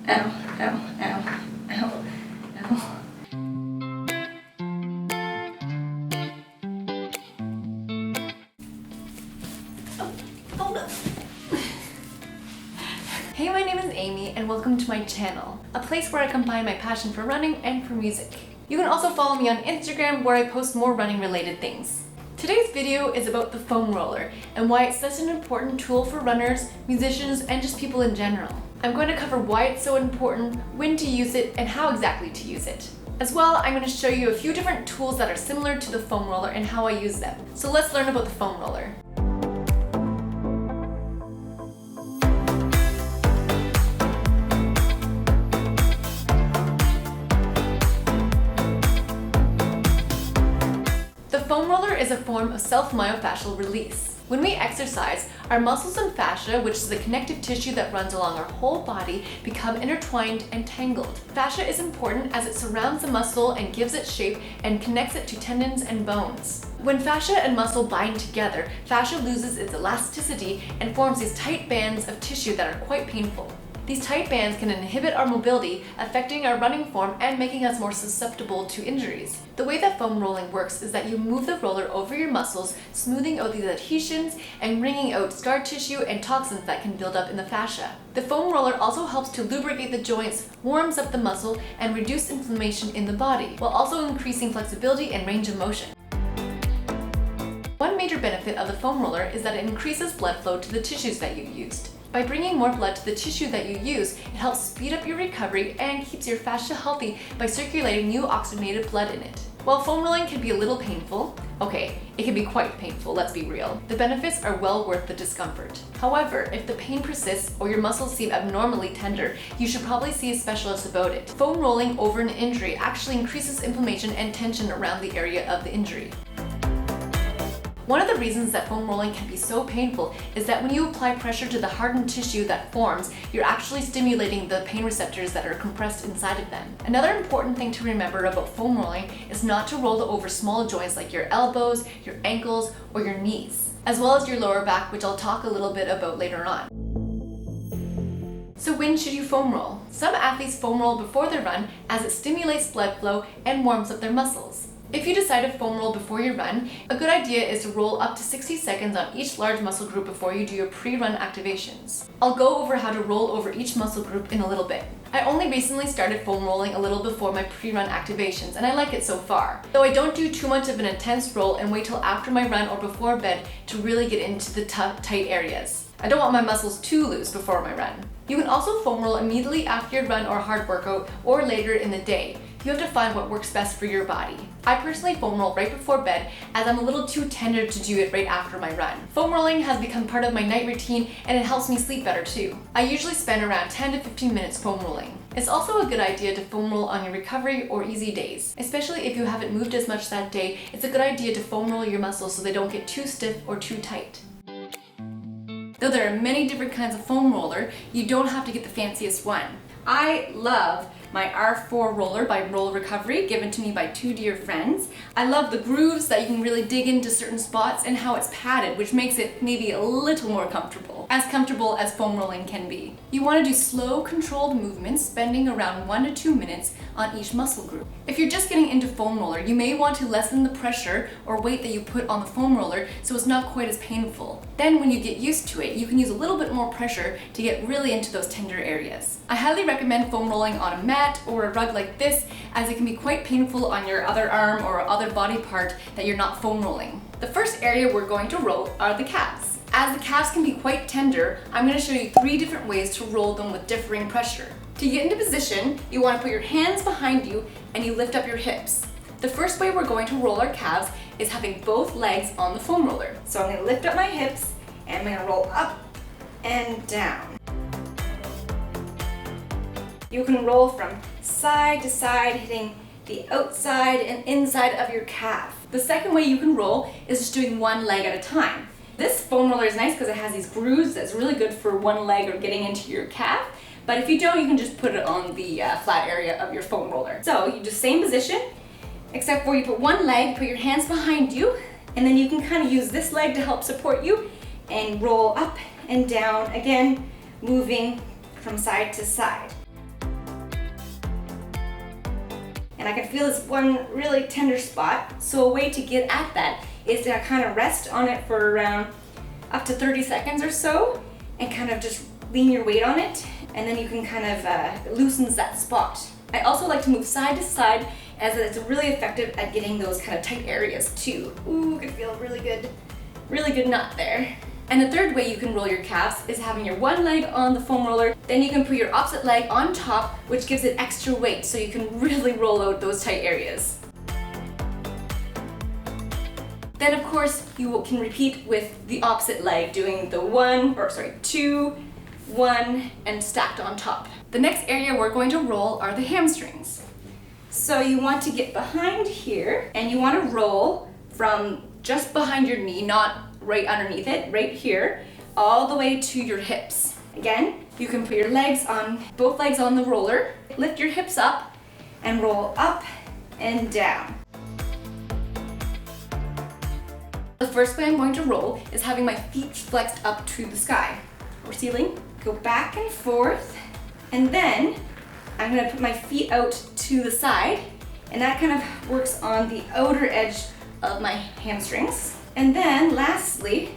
ow, ow, ow, ow, ow. Hey, my name is Amy and welcome to my channel, a place where I combine my passion for running and for music. You can also follow me on Instagram where I post more running related things. Today's video is about the foam roller and why it's such an important tool for runners, musicians, and just people in general. I'm going to cover why it's so important, when to use it, and how exactly to use it. As well, I'm going to show you a few different tools that are similar to the foam roller and how I use them. So let's learn about the foam roller. The foam roller is a form of self-myofascial release. When we exercise, our muscles and fascia, which is the connective tissue that runs along our whole body, become intertwined and tangled. Fascia is important as it surrounds the muscle and gives it shape and connects it to tendons and bones. When fascia and muscle bind together, fascia loses its elasticity and forms these tight bands of tissue that are quite painful. These tight bands can inhibit our mobility, affecting our running form and making us more susceptible to injuries. The way that foam rolling works is that you move the roller over your muscles, smoothing out these adhesions and wringing out scar tissue and toxins that can build up in the fascia. The foam roller also helps to lubricate the joints, warms up the muscle, and reduce inflammation in the body, while also increasing flexibility and range of motion. One major benefit of the foam roller is that it increases blood flow to the tissues that you used. By bringing more blood to the tissue that you use, it helps speed up your recovery and keeps your fascia healthy by circulating new oxygenated blood in it. While foam rolling can be a little painful, it can be quite painful, let's be real, the benefits are well worth the discomfort. However, if the pain persists or your muscles seem abnormally tender, you should probably see a specialist about it. Foam rolling over an injury actually increases inflammation and tension around the area of the injury. One of the reasons that foam rolling can be so painful is that when you apply pressure to the hardened tissue that forms, you're actually stimulating the pain receptors that are compressed inside of them. Another important thing to remember about foam rolling is not to roll over small joints like your elbows, your ankles, or your knees, as well as your lower back, which I'll talk a little bit about later on. So when should you foam roll? Some athletes foam roll before their run as it stimulates blood flow and warms up their muscles. If you decide to foam roll before your run, a good idea is to roll up to 60 seconds on each large muscle group before you do your pre-run activations. I'll go over how to roll over each muscle group in a little bit. I only recently started foam rolling a little before my pre-run activations, and I like it so far. Though I don't do too much of an intense roll and wait till after my run or before bed to really get into the tight areas. I don't want my muscles too loose before my run. You can also foam roll immediately after your run or hard workout or later in the day. You have to find what works best for your body. I personally foam roll right before bed as I'm a little too tender to do it right after my run. Foam rolling has become part of my night routine and it helps me sleep better too. I usually spend around 10 to 15 minutes foam rolling. It's also a good idea to foam roll on your recovery or easy days. Especially if you haven't moved as much that day, it's a good idea to foam roll your muscles so they don't get too stiff or too tight. Though there are many different kinds of foam roller, you don't have to get the fanciest one. I love my R4 roller by Roll Recovery, given to me by two dear friends. I love the grooves that you can really dig into certain spots and how it's padded, which makes it maybe a little more comfortable as foam rolling can be. You want to do slow, controlled movements, spending around 1 to 2 minutes on each muscle group. If you're just getting into foam roller, you may want to lessen the pressure or weight that you put on the foam roller so it's not quite as painful. Then when you get used to it, you can use a little bit more pressure to get really into those tender areas. I highly recommend foam rolling on a mat or a rug like this, as it can be quite painful on your other arm or other body part that you're not foam rolling. The first area we're going to roll are the calves. As the calves can be quite tender, I'm going to show you 3 different ways to roll them with differing pressure. To get into position, you want to put your hands behind you and you lift up your hips. The first way we're going to roll our calves is having both legs on the foam roller. So I'm going to lift up my hips and I'm going to roll up and down. You can roll from side to side, hitting the outside and inside of your calf. The second way you can roll is just doing one leg at a time. This foam roller is nice because it has these grooves that's really good for one leg or getting into your calf. But if you don't, you can just put it on the flat area of your foam roller. So you do same position, except for you put one leg, put your hands behind you, and then you can kind of use this leg to help support you and roll up and down, again, moving from side to side. and I can feel this one really tender spot. So a way to get at that is to kind of rest on it for around up to 30 seconds or so, and kind of just lean your weight on it, and then you can kind of loosens that spot. I also like to move side to side, as it's really effective at getting those kind of tight areas too. Ooh, I can feel really good nut there. And the third way you can roll your calves is having your one leg on the foam roller, then you can put your opposite leg on top, which gives it extra weight so you can really roll out those tight areas. Then of course you can repeat with the opposite leg, doing the 2, 1, and stacked on top. The next area we're going to roll are the hamstrings. So you want to get behind here, and you want to roll from just behind your knee, not right underneath it, right here, all the way to your hips. Again, you can put your legs on, both legs on the roller, lift your hips up, and roll up and down. The first way I'm going to roll is having my feet flexed up to the sky or ceiling. Go back and forth, and then I'm going to put my feet out to the side, and that kind of works on the outer edge of my hamstrings. And then lastly,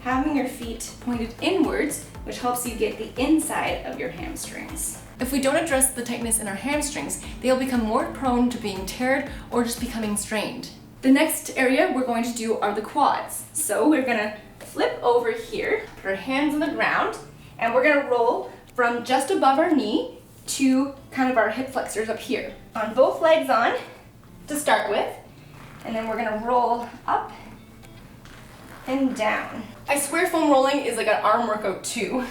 having your feet pointed inwards, which helps you get the inside of your hamstrings. If we don't address the tightness in our hamstrings, they'll become more prone to being teared or just becoming strained. The next area we're going to do are the quads. So we're gonna flip over here, put our hands on the ground, and we're gonna roll from just above our knee to kind of our hip flexors up here. On both legs on to start with, and then we're gonna roll up and down. I swear foam rolling is like an arm workout too.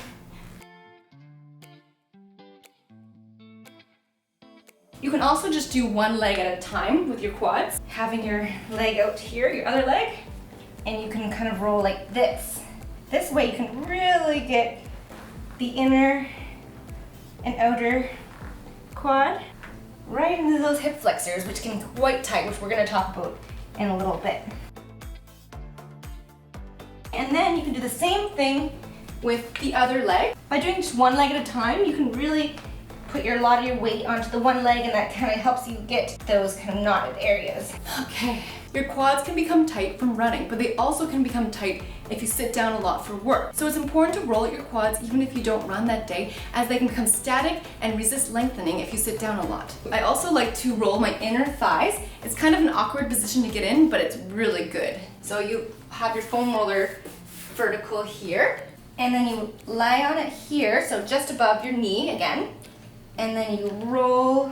You can also just do one leg at a time with your quads, having your leg out here, your other leg, and you can kind of roll like this. This way you can really get the inner and outer quad right into those hip flexors, which can be quite tight, which we're going to talk about in a little bit. And then you can do the same thing with the other leg. By doing just one leg at a time, you can really put a lot of your weight onto the one leg, and that kind of helps you get those kind of knotted areas. Okay, your quads can become tight from running, but they also can become tight if you sit down a lot for work. So it's important to roll out your quads even if you don't run that day, as they can become static and resist lengthening if you sit down a lot. I also like to roll my inner thighs. It's kind of an awkward position to get in, but it's really good. So you have your foam roller vertical here, and then you lie on it here, so just above your knee again, and then you roll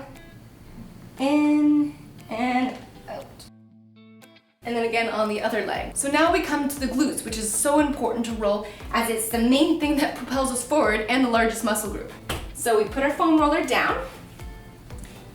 in and out. And then again on the other leg. So now we come to the glutes, which is so important to roll, as it's the main thing that propels us forward and the largest muscle group. So we put our foam roller down,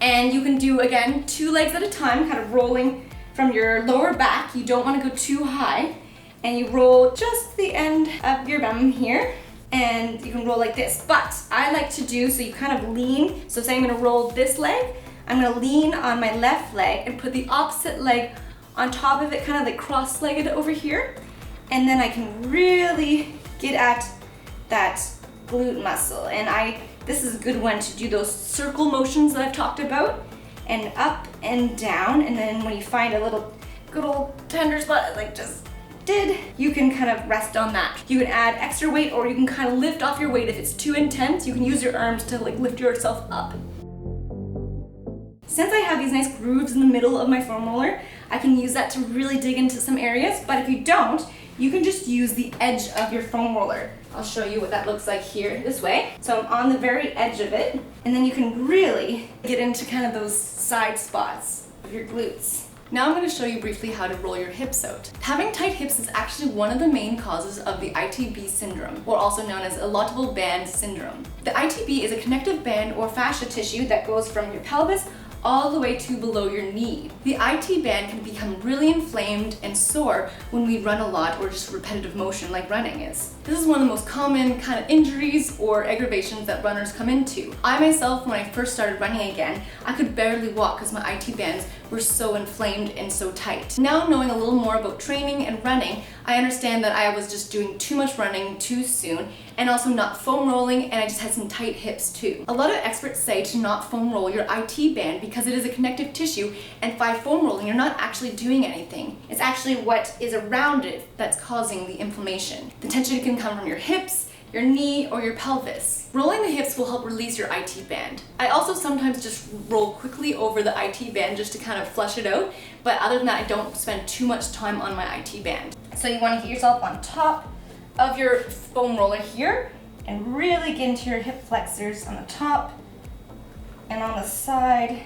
and you can do, again, 2 legs at a time, kind of rolling from your lower back. You don't want to go too high, and you roll just the end of your bum here, and you can roll like this. But I like to do, so you kind of lean, so say I'm going to roll this leg, I'm going to lean on my left leg and put the opposite leg on top of it, kind of like cross-legged over here, and then I can really get at that glute muscle. And this is a good one to do those circle motions that I've talked about, and up and down, and then when you find a little good old tender spot like just did, you can kind of rest on that. You can add extra weight, or you can kind of lift off your weight. If it's too intense, you can use your arms to like lift yourself up. Since I have these nice grooves in the middle of my foam roller, I can use that to really dig into some areas, but if you don't, you can just use the edge of your foam roller. I'll show you what that looks like here, this way. So I'm on the very edge of it, and then you can really get into kind of those side spots of your glutes. Now I'm going to show you briefly how to roll your hips out. Having tight hips is actually one of the main causes of the ITB syndrome, or also known as illogical band syndrome. The ITB is a connective band or fascia tissue that goes from your pelvis all the way to below your knee. The IT band can become really inflamed and sore when we run a lot or just repetitive motion like running is. This is one of the most common kind of injuries or aggravations that runners come into. I myself, when I first started running again, I could barely walk because my IT bands were so inflamed and so tight. Now knowing a little more about training and running, I understand that I was just doing too much running too soon and also not foam rolling, and I just had some tight hips too. A lot of experts say to not foam roll your IT band because it is a connective tissue, and by foam rolling you're not actually doing anything. It's actually what is around it that's causing the inflammation. The tension can come from your hips, your knee, or your pelvis. Rolling the hips will help release your IT band. I also sometimes just roll quickly over the IT band just to kind of flush it out, but other than that I don't spend too much time on my IT band. So you want to get yourself on top of your foam roller here and really get into your hip flexors on the top and on the side.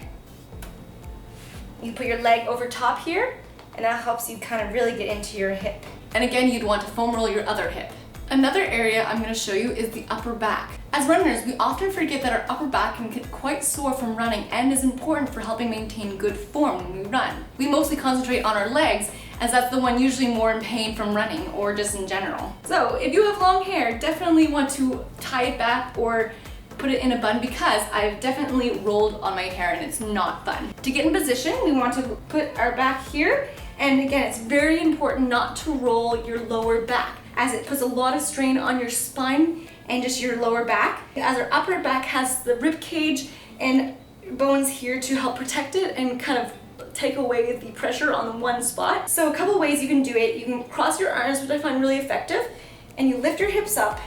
You put your leg over top here, and that helps you kind of really get into your hip. And again, you'd want to foam roll your other hip. Another area I'm going to show you is the upper back. As runners, we often forget that our upper back can get quite sore from running and is important for helping maintain good form when we run. We mostly concentrate on our legs, as that's the one usually more in pain from running or just in general. So if you have long hair, definitely want to tie it back or put it in a bun, because I've definitely rolled on my hair and it's not fun. To get in position, we want to put our back here, and again, it's very important not to roll your lower back, as it puts a lot of strain on your spine and just your lower back, as our upper back has the rib cage and bones here to help protect it and kind of take away the pressure on the one spot. So a couple ways you can do it. You can cross your arms, which I find really effective, and you lift your hips up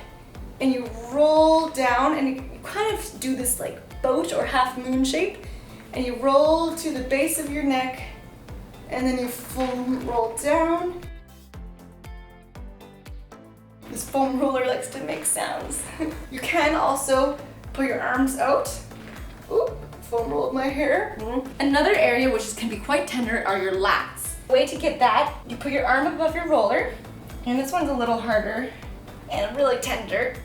and you roll down, and you kind of do this like boat or half moon shape, and you roll to the base of your neck, and then you foam roll down. This foam roller likes to make sounds. You can also put your arms out. Oop, foam rolled my hair. Another area which can be quite tender are your lats. Way to get that, you put your arm above your roller, and this one's a little harder and really tender.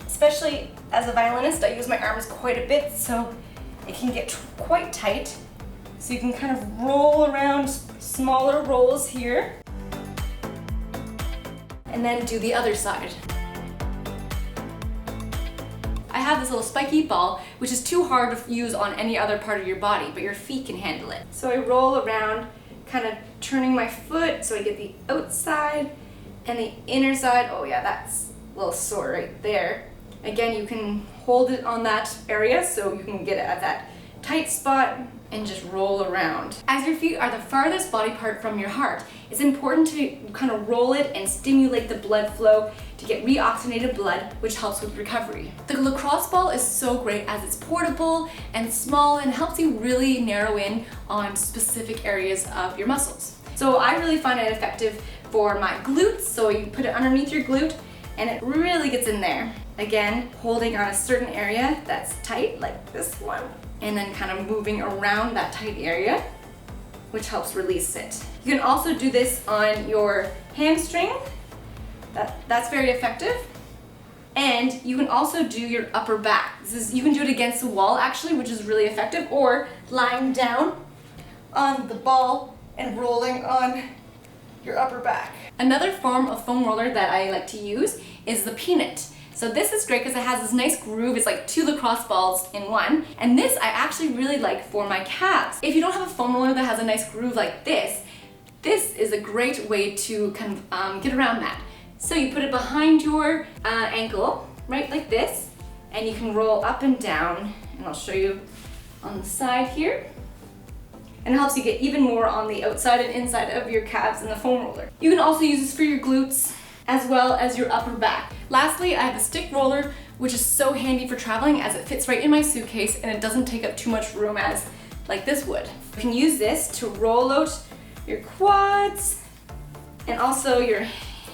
Especially as a violinist, I use my arms quite a bit, so it can get quite tight. So you can kind of roll around smaller rolls here, and then do the other side. I have this little spiky ball, which is too hard to use on any other part of your body, but your feet can handle it. So I roll around, kind of turning my foot so I get the outside and the inner side. Oh yeah, that's a little sore right there. Again, you can hold it on that area so you can get it at that tight spot and just roll around. As your feet are the farthest body part from your heart, it's important to kind of roll it and stimulate the blood flow to get reoxygenated blood, which helps with recovery. The lacrosse ball is so great as it's portable and small and helps you really narrow in on specific areas of your muscles. So I really find it effective for my glutes, so you put it underneath your glute and it really gets in there. Again, holding on a certain area that's tight, like this one, and then kind of moving around that tight area, which helps release it. You can also do this on your hamstring. That's very effective. And you can also do your upper back. You can do it against the wall actually, which is really effective, or lying down on the ball and rolling on your upper back. Another form of foam roller that I like to use is the peanut. So this is great because it has this nice groove. It's like 2 lacrosse balls in one. And this I actually really like for my calves. If you don't have a foam roller that has a nice groove like this is a great way to kind of get around that. So you put it behind your ankle, right like this, and you can roll up and down, and I'll show you on the side here. And it helps you get even more on the outside and inside of your calves in the foam roller. You can also use this for your glutes as well as your upper back. Lastly, I have the stick roller, which is so handy for traveling as it fits right in my suitcase and it doesn't take up too much room as like this would. You can use this to roll out your quads and also your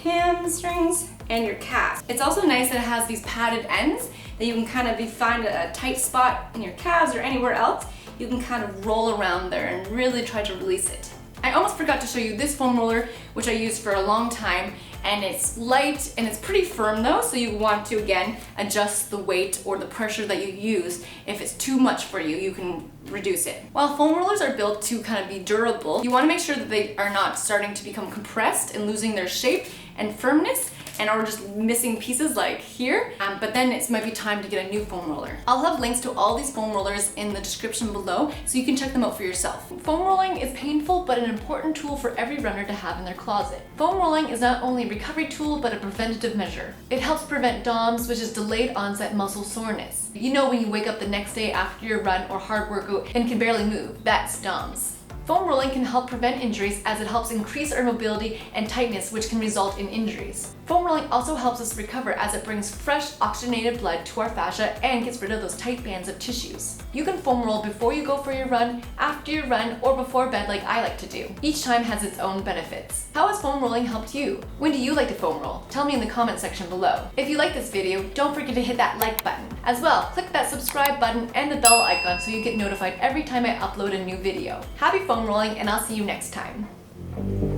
hamstrings and your calves. It's also nice that it has these padded ends that you can kind of find a tight spot in your calves or anywhere else. You can kind of roll around there and really try to release it. I almost forgot to show you this foam roller, which I used for a long time, and it's light and it's pretty firm though, so you want to again adjust the weight or the pressure that you use. If it's too much for you, you can reduce it. While foam rollers are built to kind of be durable, you want to make sure that they are not starting to become compressed and losing their shape and firmness, and or just missing pieces like here, but then it might be time to get a new foam roller. I'll have links to all these foam rollers in the description below so you can check them out for yourself. Foam rolling is painful but an important tool for every runner to have in their closet. Foam rolling is not only a recovery tool but a preventative measure. It helps prevent DOMS, which is delayed onset muscle soreness. You know when you wake up the next day after your run or hard workout and can barely move, that's DOMS. Foam rolling can help prevent injuries as it helps increase our mobility and tightness, which can result in injuries. Foam rolling also helps us recover as it brings fresh oxygenated blood to our fascia and gets rid of those tight bands of tissues. You can foam roll before you go for your run, after your run, or before bed like I like to do. Each time has its own benefits. How has foam rolling helped you? When do you like to foam roll? Tell me in the comment section below. If you like this video, don't forget to hit that like button. As well, click that subscribe button and the bell icon so you get notified every time I upload a new video. Happy foam rolling, and I'll see you next time.